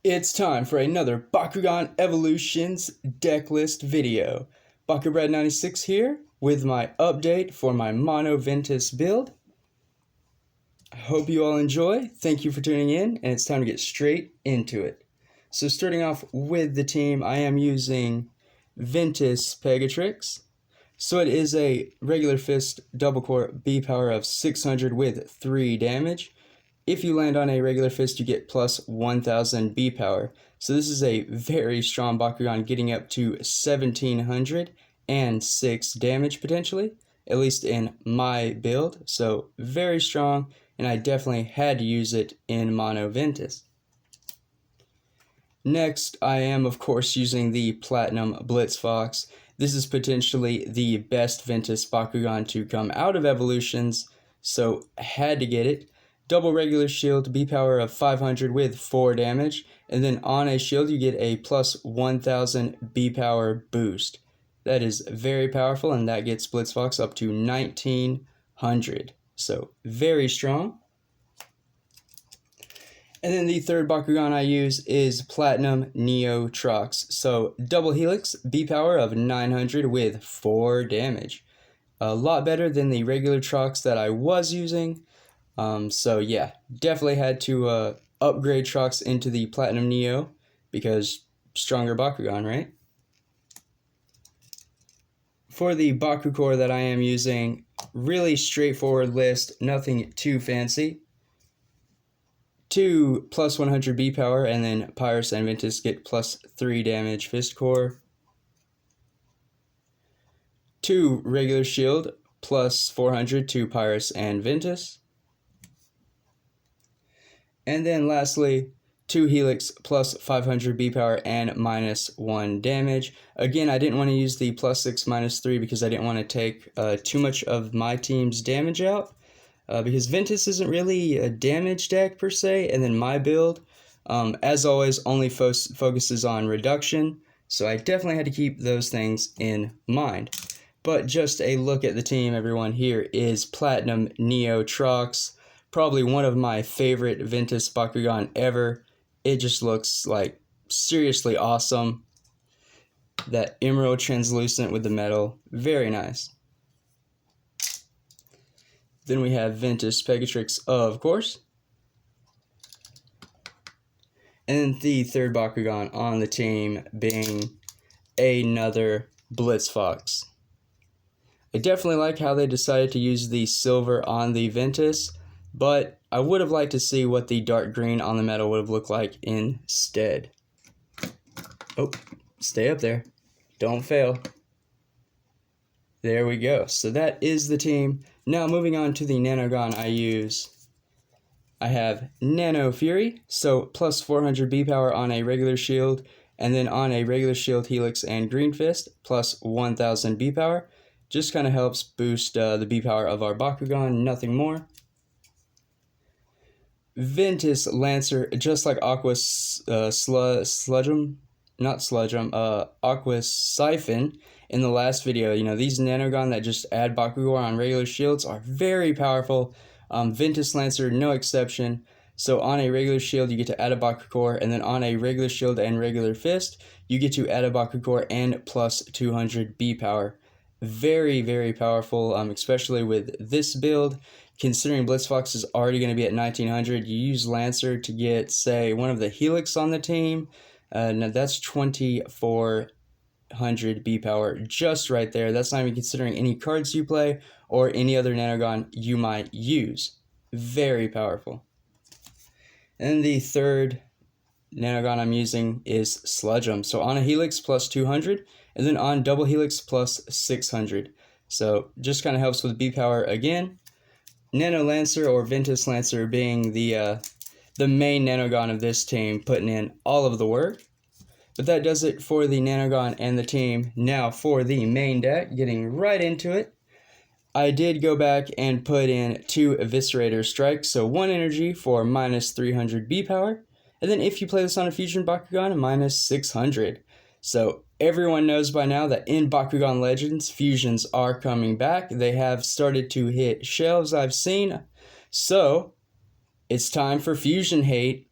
It's time for another Bakugan Evolutions decklist video. BakuBread96 here with my update for my Mono Ventus build. I hope you all enjoy. Thank you for tuning in, and it's time to get straight into it. So starting off with the team, I am using Ventus Pegatrix. So it is a regular fist double core B power of 600 with 3 damage. If you land on a regular fist, you get plus 1000 B power. So this is a very strong Bakugan, getting up to 1706 damage potentially, at least in my build. So very strong, and I definitely had to use it in Mono Ventus. Next, I am of course using the Platinum Blitzfox. This is potentially the best Ventus Bakugan to come out of Evolutions, so had to get it. Double regular shield, B power of 500 with 4 damage, and then on a shield you get a plus 1000 B power boost. That is very powerful, and that gets Blitzfox up to 1900. So very strong. And then the third Bakugan I use is Platinum Neo Trox. So double helix, B power of 900 with 4 damage. A lot better than the regular Trox that I was using. So yeah, definitely had to upgrade Trox into the Platinum Neo because stronger Bakugan, right? For the Baku core that I am using, really straightforward list, nothing too fancy. 2 plus 100 B power, and then Pyrus and Ventus get plus 3 damage fist core. 2 regular shield plus 400 to Pyrus and Ventus. And then lastly, 2 helix plus 500 B power and minus 1 damage. Again, I didn't want to use the plus 6 minus 3 because I didn't want to take too much of my team's damage out. Because Ventus isn't really a damage deck per se, and then my build, as always, only focuses on reduction. So I definitely had to keep those things in mind. But just a look at the team, everyone. Here is Platinum Neo Trox. Probably one of my favorite Ventus Bakugan ever. It just looks like seriously awesome. That emerald translucent with the metal, very nice. Then we have Ventus Pegatrix, of course. And the third Bakugan on the team being another Blitzfox. I definitely like how they decided to use the silver on the Ventus, but I would have liked to see what the dark green on the metal would have looked like instead. Oh, stay up there. Don't fail. There we go. So that is the team. Now moving on to the Nanogon I use. I have Nano Fury, so plus 400 B power on a regular shield, and then on a regular shield Helix and Green Fist, plus 1000 B power. Just kind of helps boost the B power of our Bakugan, nothing more. Ventus Lancer, just like Aquos Aquos Siphon in the last video. You know, these Nanogon that just add Bakugan on regular shields are very powerful. Ventus Lancer, no exception. So on a regular shield, you get to add a Baku core, and then on a regular shield and regular fist, you get to add a Baku core and plus 200 B power. Very, very powerful, especially with this build. Considering Blitzfox is already going to be at 1900, you use Lancer to get, say, one of the Helix on the team. Now that's 2400 B power just right there. That's not even considering any cards you play or any other Nanogon you might use. Very powerful. And the third Nanogon I'm using is Sludge'em. So on a Helix plus 200, and then on double Helix plus 600. So just kind of helps with B power again. Nano Lancer or Ventus Lancer being the main Nanogon of this team, putting in all of the work. But that does it for the Nanogon and the team. Now for the main deck, getting right into it. I did go back and put in 2 Eviscerator Strikes, so 1 energy for minus 300 B power. And then if you play this on a Fusion Bakugan, minus 600. So everyone knows by now that in Bakugan Legends, fusions are coming back. They have started to hit shelves I've seen. So it's time for fusion hate.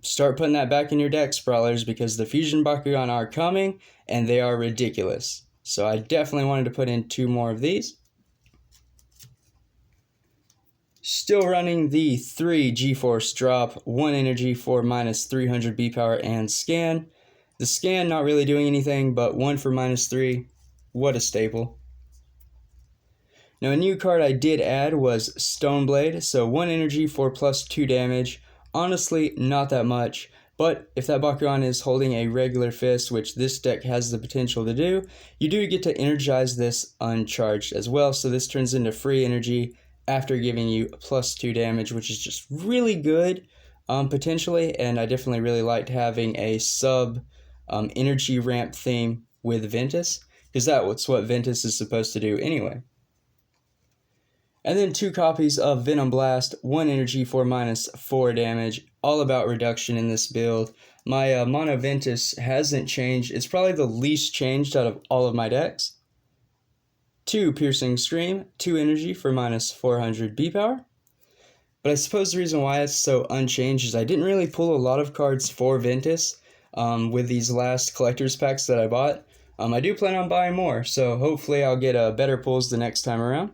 start putting that back in your deck, Sprawlers, because the Fusion Bakugan are coming, and they are ridiculous. So I definitely wanted to put in 2 more of these. Still running the 3 G-Force drop, 1 energy for -300 B power and scan. The scan not really doing anything, but 1 for -3. What a staple. Now a new card I did add was Stoneblade, so 1 energy for +2 damage. Honestly, not that much, but if that Bakugan is holding a regular fist, which this deck has the potential to do, you do get to energize this uncharged as well, so this turns into free energy after giving you +2 damage, which is just really good, potentially, and I definitely really liked having a sub energy ramp theme with Ventus, because that's what Ventus is supposed to do anyway. And then 2 copies of Venom Blast, 1 energy for -4 damage, all about reduction in this build. My Mono Ventus hasn't changed. It's probably the least changed out of all of my decks. 2 Piercing Scream, 2 energy for -400 B power. But I suppose the reason why it's so unchanged is I didn't really pull a lot of cards for Ventus with these last collector's packs that I bought. I do plan on buying more, so hopefully I'll get better pulls the next time around.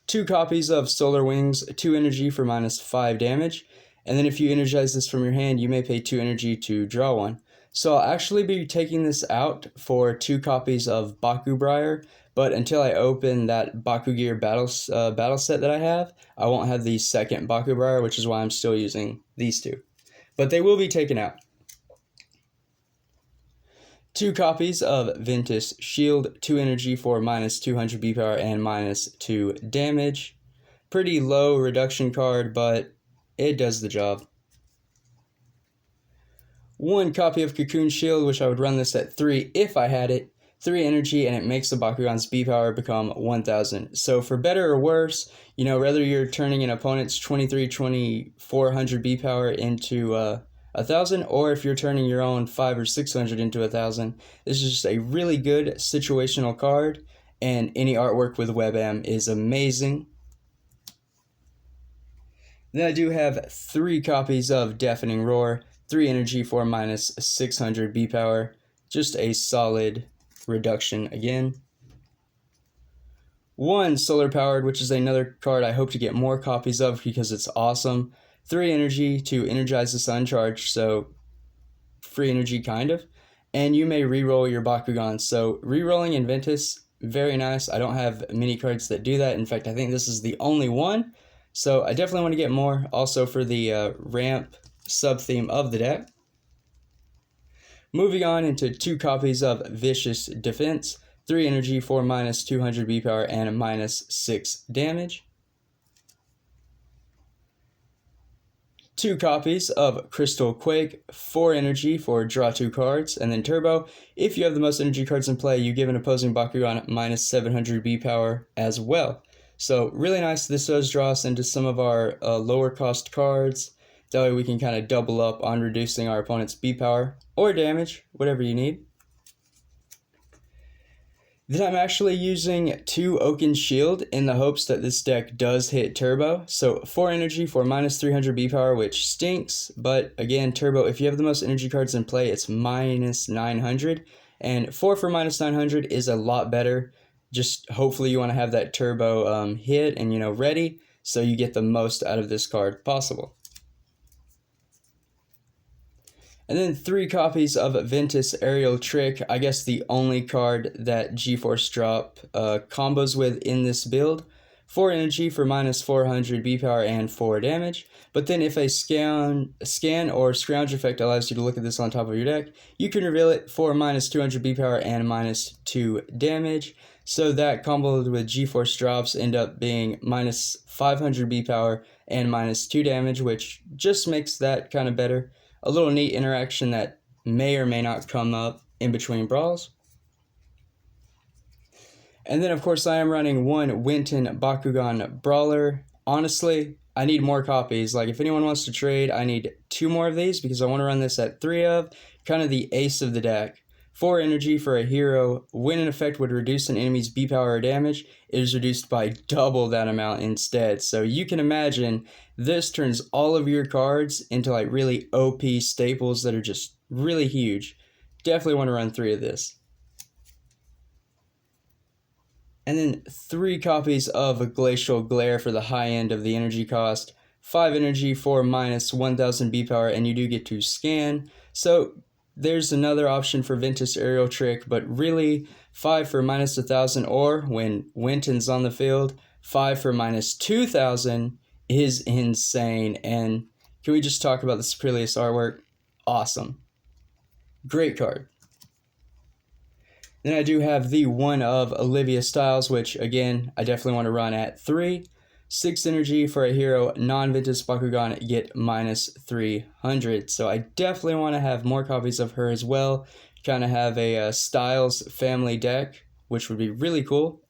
2 copies of Solar Wings, 2 energy for -5 damage, and then if you energize this from your hand, you may pay 2 energy to draw 1. So I'll actually be taking this out for 2 copies of Bakubriar, but until I open that Bakugear battle set that I have, I won't have the second Bakubriar, which is why I'm still using these 2. But they will be taken out. 2 copies of Ventus Shield, 2 energy for -200 B power and -2 damage. Pretty low reduction card, but it does the job. 1 copy of Cocoon Shield, which I would run this at 3 if I had it. 3 energy, and it makes the Bakugan's B power become 1000. So for better or worse, you know, whether you're turning an opponent's 2400 B power into 1000, or if you're turning your own 500 or 600 into 1000, this is just a really good situational card, and any artwork with WebM is amazing. Then I do have 3 copies of Deafening Roar, 3 energy for -600 B power, just a solid reduction again. 1 Solar Powered, which is another card I hope to get more copies of because it's awesome. 3 energy to energize this uncharged, so free energy kind of. And you may reroll your Bakugan. So rerolling in Ventus, very nice. I don't have many cards that do that. In fact, I think this is the only one. So I definitely want to get more. Also for the ramp sub-theme of the deck. Moving on into 2 copies of Vicious Defense. 3 energy for -200 B power and -6 damage. 2 copies of Crystal Quake, 4 energy for draw 2 cards, and then Turbo. If you have the most energy cards in play, you give an opposing Bakugan -700 B power as well. So really nice. This does draw us into some of our lower cost cards. That way we can kind of double up on reducing our opponent's B power or damage, whatever you need. Then I'm actually using 2 Oaken Shield in the hopes that this deck does hit Turbo. So 4 energy for -300 B power, which stinks. But again, Turbo, if you have the most energy cards in play, it's -900. And 4 for -900 is a lot better. Just hopefully you want to have that Turbo hit and, you know, ready, so you get the most out of this card possible. And then 3 copies of Ventus Aerial Trick, I guess the only card that G-Force Drop combos with in this build. 4 energy for -400 B power and 4 damage. But then if a scan or scrounge effect allows you to look at this on top of your deck, you can reveal it for -200 B power and -2 damage. So that comboed with G-Force Drops end up being -500 B power and -2 damage, which just makes that kind of better. A little neat interaction that may or may not come up in between brawls. And then, of course, I am running 1 Winton Bakugan Brawler. Honestly, I need more copies. Like, if anyone wants to trade, I need 2 more of these because I want to run this at 3 of. Kind of the ace of the deck. 4 energy for a hero. When an effect would reduce an enemy's B power or damage, it is reduced by double that amount instead. So you can imagine this turns all of your cards into like really OP staples that are just really huge. Definitely want to run 3 of this. And then 3 copies of a Glacial Glare for the high end of the energy cost. 5 energy for minus 1000 B power, and you do get to scan. So there's another option for Ventus Aerial Trick, but really 5 for minus 1000, or when Winton's on the field, 5 for minus 2000 is insane. And can we just talk about the Superlius artwork? Awesome. Great card. Then I do have the one of Olivia Styles, which again, I definitely want to run at 3. 6 energy for a hero, non-Ventus Bakugan, get minus 300. So I definitely want to have more copies of her as well. Kind of have a Styles family deck, which would be really cool.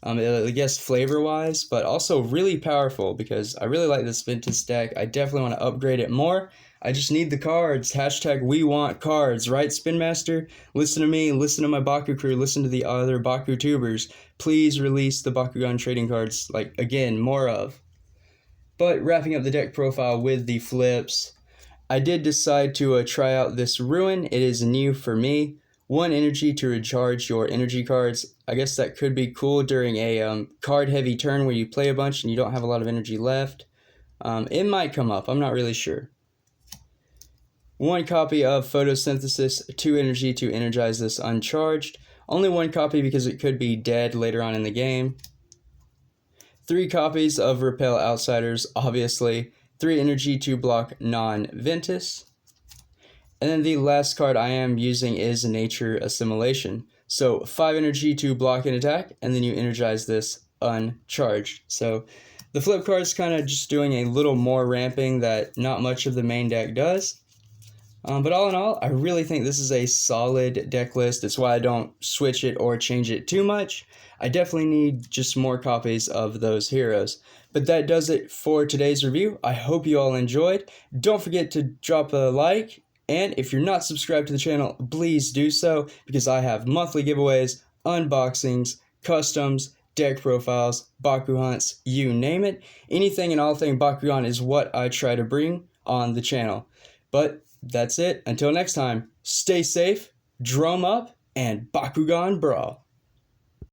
I guess flavor-wise, but also really powerful because I really like this Ventus deck. I definitely want to upgrade it more. I just need the cards. Hashtag we want cards, right, Spin Master? Listen to me, listen to my Baku crew, listen to the other Baku tubers. Please release the Bakugan trading cards, like, again, more of. But wrapping up the deck profile with the flips, I did decide to try out this Ruin. It is new for me. 1 energy to recharge your energy cards. I guess that could be cool during a card-heavy turn where you play a bunch and you don't have a lot of energy left. It might come up, I'm not really sure. 1 copy of Photosynthesis, 2 energy to energize this uncharged. Only 1 copy because it could be dead later on in the game. 3 copies of Repel Outsiders, obviously. 3 energy to block non-Ventus. And then the last card I am using is Nature Assimilation. So 5 energy to block an attack, and then you energize this uncharged. So the flip card is kind of just doing a little more ramping that not much of the main deck does. But all in all, I really think this is a solid deck list. It's why I don't switch it or change it too much. I definitely need just more copies of those heroes. But that does it for today's review. I hope you all enjoyed. Don't forget to drop a like. And if you're not subscribed to the channel, please do so, because I have monthly giveaways, unboxings, customs, deck profiles, Baku hunts, you name it. Anything and all thing Bakugan is what I try to bring on the channel. But that's it. Until next time, stay safe, drum up, and Bakugan Brawl.